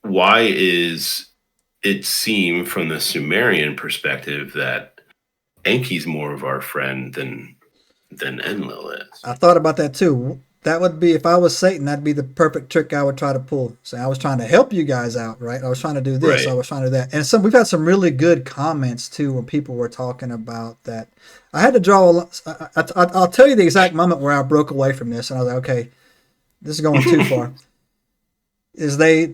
why is it seem from the Sumerian perspective that Enki's more of our friend than Enlil is? I thought about that too. That would be, if I was Satan, that'd be the perfect trick I would try to pull. So I was trying to help you guys out, right? I was trying to do this. I Right. was trying to do that. And we've had some really good comments too when people were talking about that. I had to draw I'll tell you the exact moment where I broke away from this, and I was like, okay, this is going too far.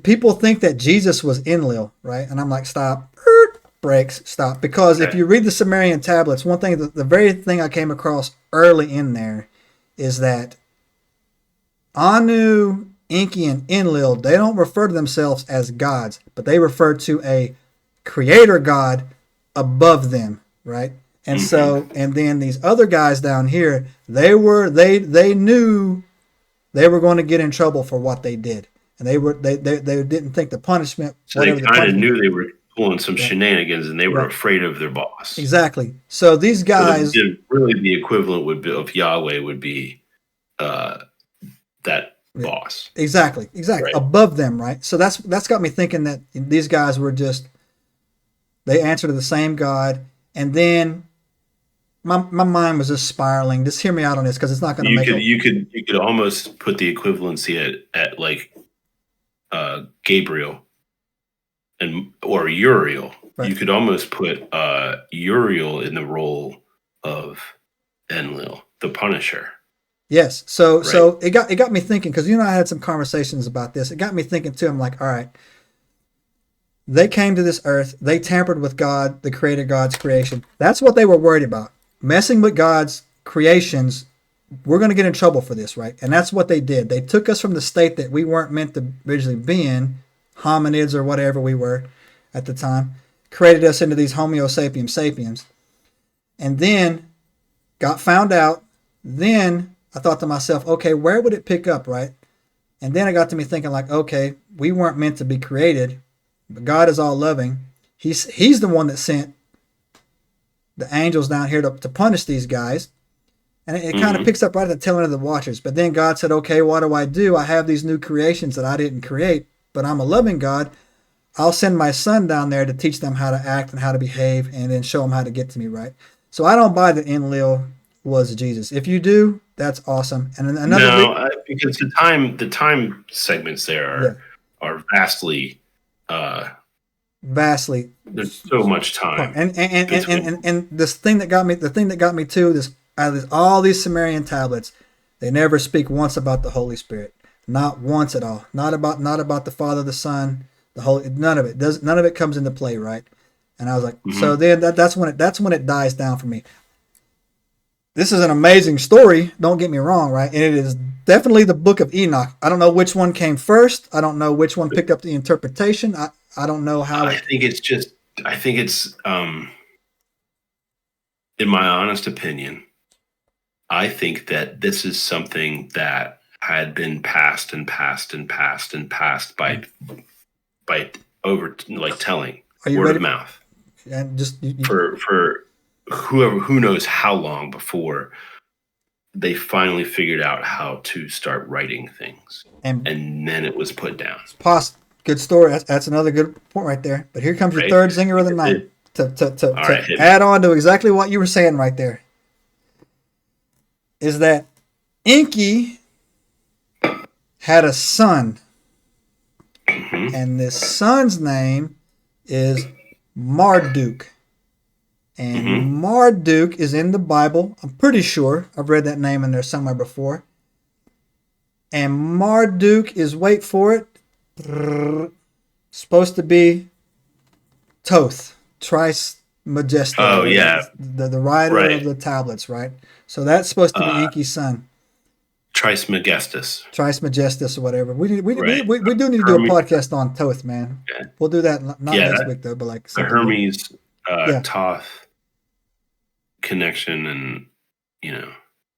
People think that Jesus was Enlil, right? And I'm like, stop, breaks, stop. Because if Okay. you read the Sumerian tablets, one thing, the very thing I came across early in there is that Anu, Enki, and Enlil, they don't refer to themselves as gods, but they refer to a creator god above them, right? And Hmm. so, and then these other guys down here, they knew they were going to get in trouble for what they did, and they didn't think the punishment, So they whatever the kind of punishment, knew they were pulling some right, shenanigans, and they were right, afraid of their boss. exactly. So these So guys, really the equivalent of Yahweh would be uh, that yeah, boss, exactly, right? above them, right? So that's got me thinking that these guys were just, they answer to the same God, and then my mind was just spiraling. Just hear me out on this because it's not going to You make could a almost put the equivalency at like Gabriel and or Uriel. right. You could almost put Uriel in the role of Enlil, the Punisher, Yes. So right? it got me thinking, because I had some conversations about this. It got me thinking too. I'm like, all right, they came to this earth, they tampered with God, the creator God's creation. That's what they were worried about. Messing with God's creations, we're going to get in trouble for this, right? And that's what they did. They took us from the state that we weren't meant to originally be in, hominids or whatever we were at the time, created us into these Homo sapiens sapiens, and then got found out. Then I thought to myself, okay, where would it pick up, right? And then it got to me thinking, like, okay, we weren't meant to be created, but God is all loving. He's the one that sent the angels down here to punish these guys. And it kind of Hmm. picks up right at the tail end of the Watchers. But then God said, okay, what do? I have these new creations that I didn't create, but I'm a loving God. I'll send my son down there to teach them how to act and how to behave, and then show them how to get to me, right? So I don't buy that Enlil was Jesus. If you do, that's awesome. And another, No, because the time segments there yeah, are vastly. Uh, vastly there's so much apart. time And between. this thing that got me, the thing that got me too, this out of all these Sumerian tablets, they never speak once about the Holy Spirit, not once at all. Not about the Father, the Son, the Holy. None of it does. None of it comes into play, right? And I was like, so Mhm. then that's when it dies down for me. This is an amazing story. Don't get me wrong, right? And it is definitely the Book of Enoch. I don't know which one came first. I don't know which one picked up the interpretation. I don't know how I it. think it's just. I think it's. In my honest opinion, I think that this is something that had been passed and passed and passed and passed by over like telling Are you word ready? of mouth And just for who knows how long before they finally figured out how to start writing things, and and then it was put down, pos. Good story. That's another good point right there. But here comes your right? third zinger of the night All to right, hit me. add on to exactly what you were saying right there. Is that Enki had a son, Hmm. and this son's name is Marduk. And Hmm. Marduk is in the Bible. I'm pretty sure I've read that name in there somewhere before. And Marduk is, wait for it, supposed to be Toth, Trice Majesta, Oh whatever, yeah, the writer of right. the tablets, right? So that's supposed to be Uh, Enki's son, Trismegistus, Trice Majestus or whatever. right? We do need to do a Hermes, podcast on Toth, man. yeah, We'll do that not yeah, next week though, but like the something. Hermes Yeah, Toth connection, and you know.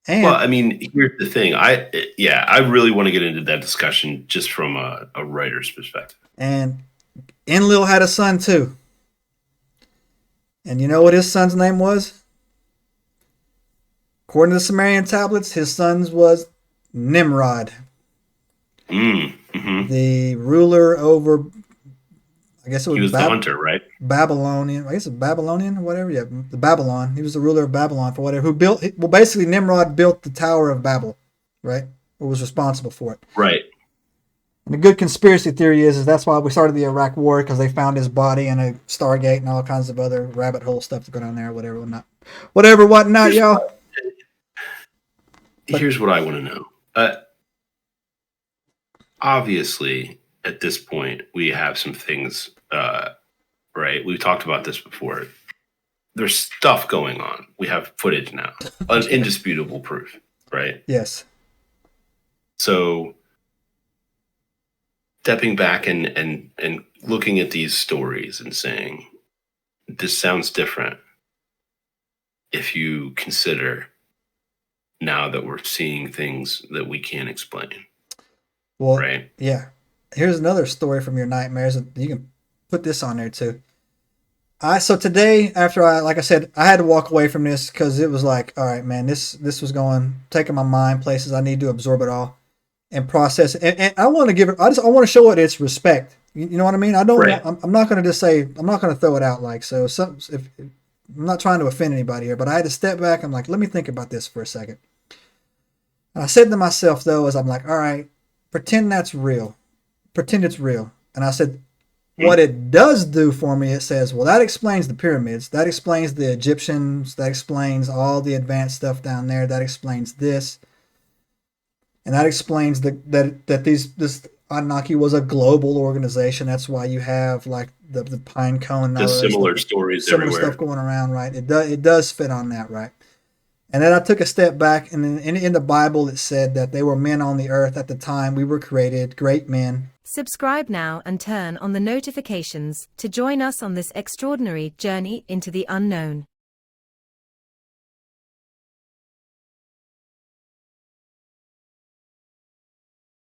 Well, and I mean, here's the thing. I really want to get into that discussion just from a writer's perspective. and Enlil had a son too. And you know what his son's name was? According to the Sumerian tablets, his son's was Nimrod, Mm, hmm. the ruler over I guess it He was was the hunter, right? Babylonian. I guess it's Babylonian or whatever. Yeah, the Babylon. He was the ruler of Babylon for whatever. Who built? Well, basically, Nimrod built the Tower of Babel, right? Or was responsible for it. Right. And the good conspiracy theory is that's why we started the Iraq War, because they found his body in a Stargate and all kinds of other rabbit hole stuff to go down there, whatever, whatnot, y'all. Here's what I want to know. Obviously, at this point, we have some things, right? We've talked about this before. There's stuff going on. We have footage now, indisputable proof, right? Yes. So, stepping back and looking at these stories and saying, this sounds different if you consider now that we're seeing things that we can't explain. Well, right? Yeah. Here's another story from your nightmares. You can put this on there too. So today, after like I said, I had to walk away from this because it was like, all right, man, this was taking my mind places. I need to absorb it all and process it. And I want to give it. I want to show it its respect. You know what I mean? I don't. Right. I'm not going to just say. I'm not going to throw it out like so. If I'm not trying to offend anybody here, but I had to step back. I'm like, let me think about this for a second. And I said to myself though, as I'm like, all right, pretend that's real. Pretend it's real. And I said, what it does do for me, it says, well, that explains the pyramids. That explains the Egyptians. That explains all the advanced stuff down there. That explains this. And that explains that this Anunnaki was a global organization. That's why you have like the pine cone. The similar stories similar everywhere. Stuff going around, right? It does fit on that, right? And then I took a step back, and in the Bible it said that they were men on the earth at the time we were created, great men. Subscribe now and turn on the notifications to join us on this extraordinary journey into the unknown.